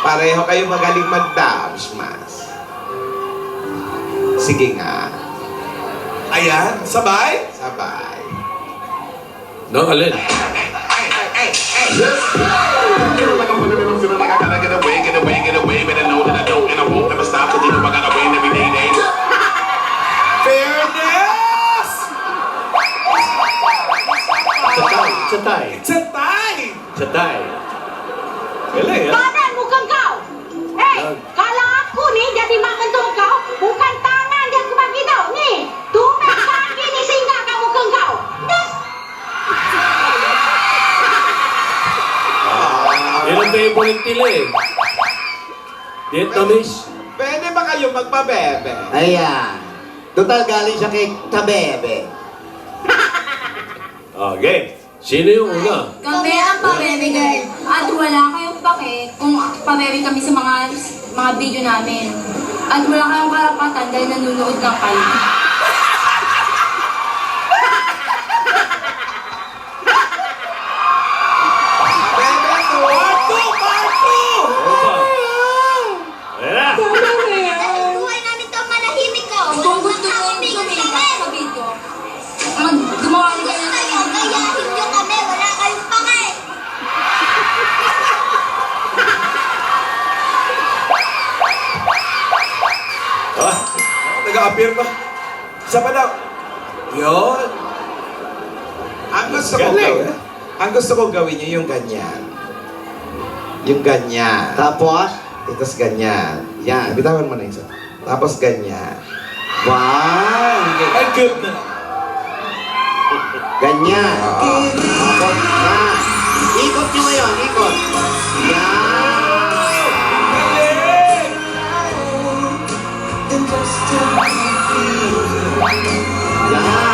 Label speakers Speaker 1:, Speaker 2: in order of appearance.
Speaker 1: Pareho kayo magaling mag-dance, mas. Sige nga.
Speaker 2: Ayan, sabay.
Speaker 1: Sabay.
Speaker 3: No, alin?
Speaker 2: Fairness!
Speaker 3: Chatay.
Speaker 2: Santay!
Speaker 3: Chatay. Galing, ha?
Speaker 4: Badan bukan kau. Kalau aku nih jadi mak mentua kau, bukan tangan dia aku bagi tau. Nih, tumpeng kaki ni sehingga kamu ke kau. Dah.
Speaker 3: Yan ang favorite nila eh. Vietnamese.
Speaker 1: Pwede ba kayo magpabebe?
Speaker 5: Ayan. Total galing siya kay Tabebe.
Speaker 3: Okay. Sino yung una?
Speaker 6: Kami ang pabebe girl. At wala kayong pake kung pabebe kami sa mga video namin. At wala kayong karapatan dahil nanonood lang kayo.
Speaker 1: Bebe to!
Speaker 2: Parto! Parto!
Speaker 3: Ano ba? Ayan na.
Speaker 4: Buhay namin to manahimik ka.
Speaker 6: Kung gusto nyo sumikat sa video, gumawa na kayo ng
Speaker 4: Kayo, gayahin nyo kami. Wala kayong pake.
Speaker 2: Ah, nag-a-appear pa. Isa pa daw. Yun.
Speaker 1: Ang gusto ko
Speaker 3: Galing.
Speaker 1: gawin, ang gusto ko gawin nyo yung ganyan. Yung ganyan.
Speaker 5: Tapos,
Speaker 1: Tapos ganyan. Yan. Bitawan mo na isa. Tapos ganyan.
Speaker 5: wow!
Speaker 2: Ay, cute na.
Speaker 5: Ganyan. Tapos, yan. Ikot nyo ngayon, ikot. Yan. Yan.